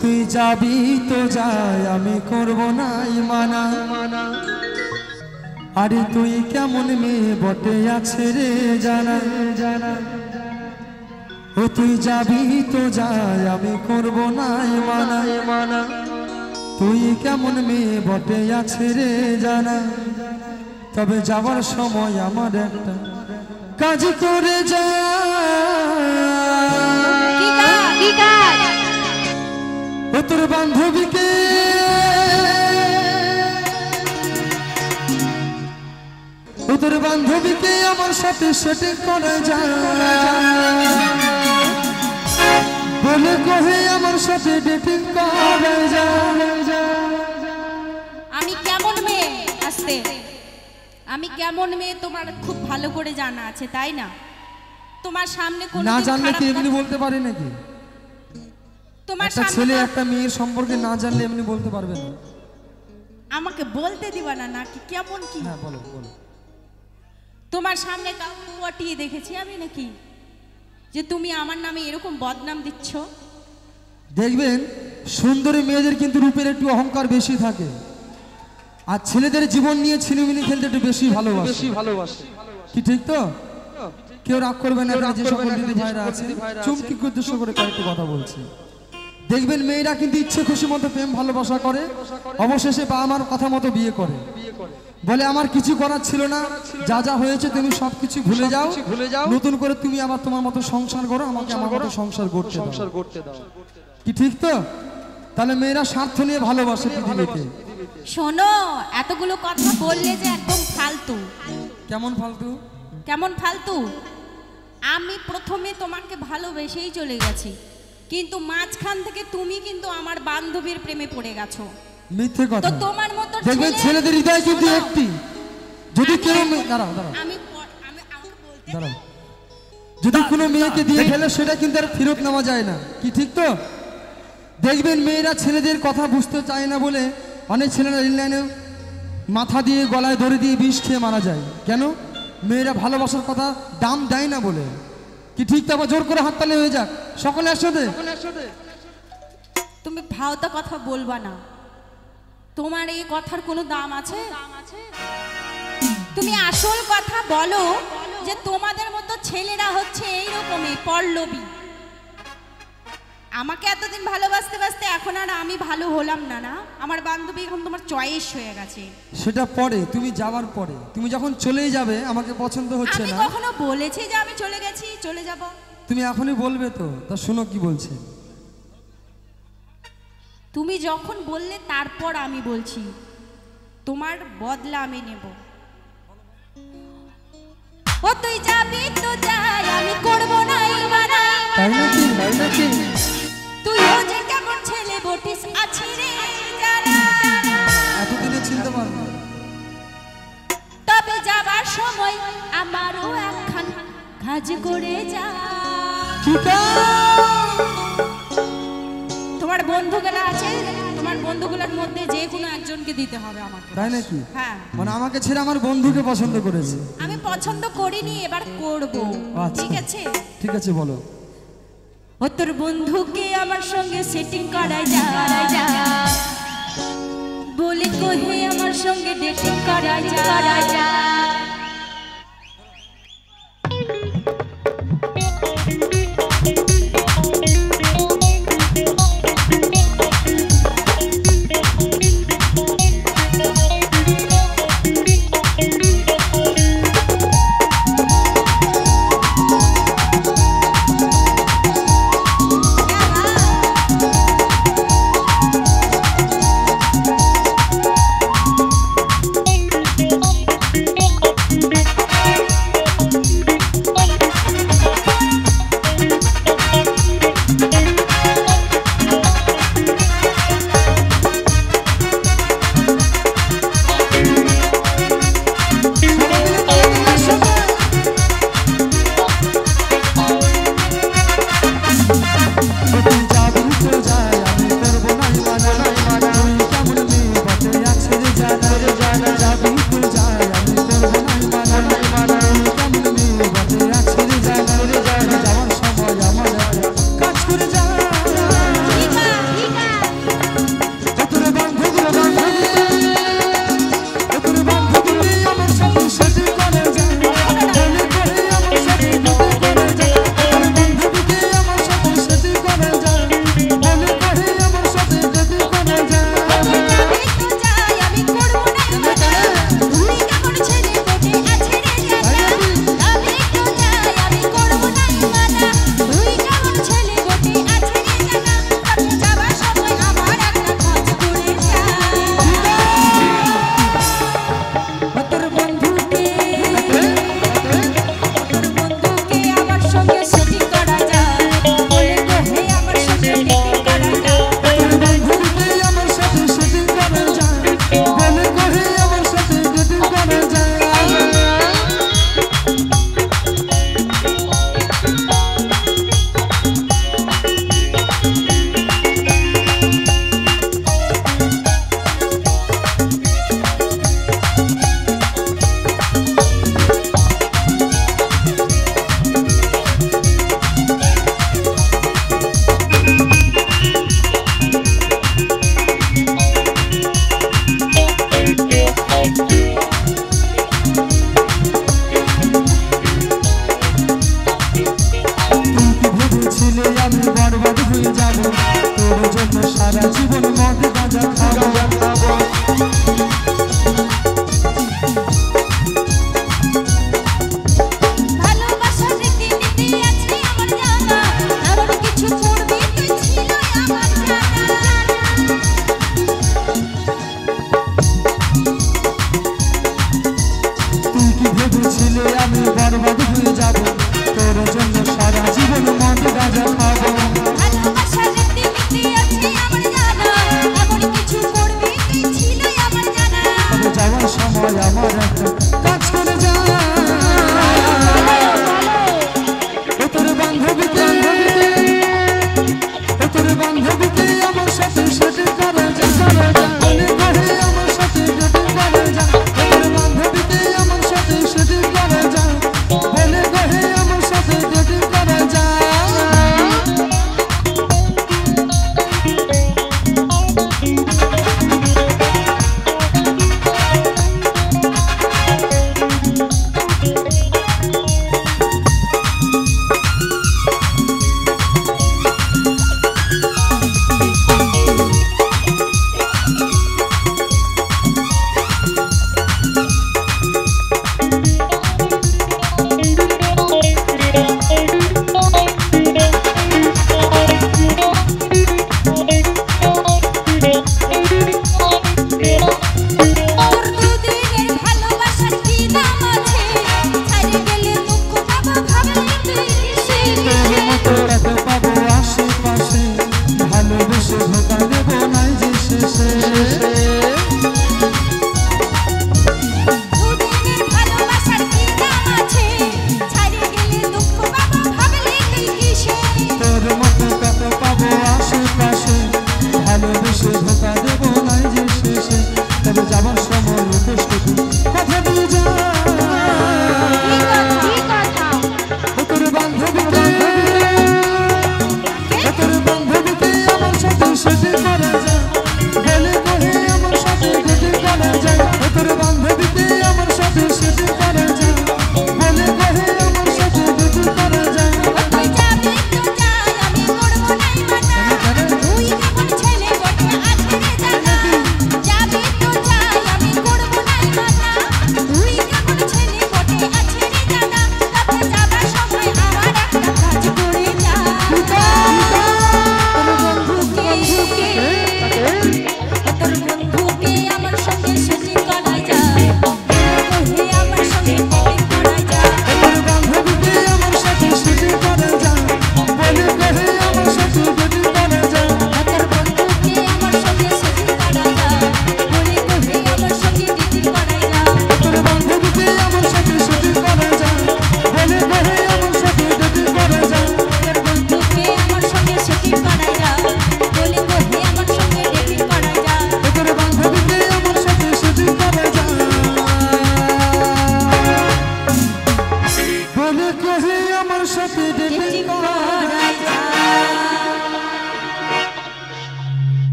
তুই যাবি তো যাই আমি করব নাই মানা আরে তুই কেমন মেয়ে বটে আছে রে জানা জানা ও তুই যাবি তো যাই আমি করব নাই মানা মানা তুই কেমন মেয়ে বটে আছে রে জানা তবে যাবার সময় আমার একটা কাজ করে যা কি কাজ ও তোর বান্ধবীকে ও তোর বান্ধবীকে আমার সাথে সেটিং করে যা বলে কহে আমার সাথে ডেটিং করে যা আমি কেমন মেয়ে আসতে আমি কেমন মেয়ে তোমার খুব ভালো করে জানা আছে তাই না তোমার সামনে কোন না জানলে কি এমনি বলতে পারে নাকি তোমার সামনে ছেলে একটা মেয়ের সম্পর্কে না জানলে এমনি বলতে পারবে না আমাকে বলতে দিবা না নাকি কেমন কি হ্যাঁ বলো বলো তোমার সামনে কাউকে ওটিয়ে দেখেছি আমি নাকি যে তুমি আমার নামে এরকম বদনাম দিচ্ছ দেখবেন সুন্দরী মেয়েদের কিন্তু রূপের একটু অহংকার বেশি থাকে আর ছেলেদের জীবন নিয়ে ছিনিমিনি খেলতে একটু বেশি ভালোবাসে কি ঠিক তো কেউ রাগ করবে না যে সকল দিদি ভাইরা আছে চুমকি উদ্দেশ্য করে কয়েকটি কথা বলছি দেখবেন মেয়েরা কিন্তু ইচ্ছে খুশি মতো প্রেম ভালোবাসা করে অবশেষে বাবা মার কথা মতো বিয়ে করে বলে আমার কিছু করার ছিল না যা যা হয়েছে তুমি সবকিছু ভুলে যাও নতুন করে তুমি আবার তোমার মতো সংসার করো আমাকে আমার মতো সংসার করতে দাও কি ঠিক তো তাহলে মেয়েরা স্বার্থ নিয়ে ভালোবাসে পৃথিবীতে শোনো এতগুলো কথা বললে যে একদম ফালতু কেমন ফালতু কেমন ফালতু আমি প্রথমে তোমাকে ভালোবেসেই চলে গেছি কিন্তু মাঝখান থেকে তুমি কিন্তু আমার বান্ধবীর প্রেমে পড়ে গেছো মিথ্যে কথা তো তোমার মতো দেখবেন ছেলেদের হৃদয় কিন্তু একটি যদি কেউ দাঁড়াও যদি কোনো মেয়েকে দিয়ে ফেলে সেটা কিন্তু আর ফেরত নেওয়া যায় না কি ঠিক তো দেখবেন মেয়েরা ছেলেদের কথা বুঝতে চায় না বলে অনেক ছেলেরা রেল লাইনে মাথা দিয়ে গলায় দড়ি দিয়ে বিষ খেয়ে মারা যায় কেন মেয়েরা ভালোবাসার কথা দাম দেয় না বলে কি ঠিক তো আবার জোর করে হাততালি হয়ে যাক সকলে একসাথে তুমি ভাওতা কথা বলবা না তোমার এই কথার কোনো দাম আছে তুমি আসল কথা বলো যে তোমাদের মতো ছেলেরা হচ্ছে এইরকমই পল্লবী আমাকে এতদিন ভালোবাসতে বাসতে এখন আর আমি ভালো হলাম না না আমার বান্ধবী এখন তোমার চয়েস হয়ে গেছে সেটা পরে তুমি যাওয়ার পরে তুমি যখন চলেই যাবে আমাকে পছন্দ হচ্ছে না আমি কখনো বলেছি যে আমি চলে গেছি চলে যাব তুমি এখনই বলবে তো তা শুনো কি বলছে তুমি যখন বললে তারপর আমি বলছি তোমার বদলা আমি নেব ও তুই যাবি তো যাই আমি করব না মানা তাই নাকি তুইও যে কেমন ছেলে বটিস আছে রে জানা এতদিনে চিনতে পারবো তবে যাবার সময় আমারও একখান কাজ করে যা ঠিক তোমার বন্ধুগুলো আছে তোমার বন্ধুগুলোর মধ্যে যে কোনো একজনকে দিতে হবে আমাকে তাই নাকি হ্যাঁ মানে আমাকে ছেড়ে আমার বন্ধুকে পছন্দ করেছে আমি পছন্দ করিনি এবার করব ঠিক আছে ঠিক আছে বলো ও তোর বন্ধুকে আমার সঙ্গে সেটিং করাই যা বলে কহে আমার সঙ্গে ডেটিং করাই যা সারা জীবন মদ গাঁজা খাবো। ভালোবাসার রীতিনীতি আছে আমার জানা, এমন কিছু করবি তুই ছিল আমার জানা। তুই কি ভেবেছিলে আমি বরবাদ হয়ে যাব, তোর জন্য সারা জীবন মদ গাঁজা খাবো। ভালোবাসার রীতিনীতি আছে আমার জানা, এমন কিছু করবি তুই ছিল আমার জানা। তবে যাওয়ার সময় আমার একটা কাজ করে যা, ও তোর বান্ধবীকে আমার সাথে সাথে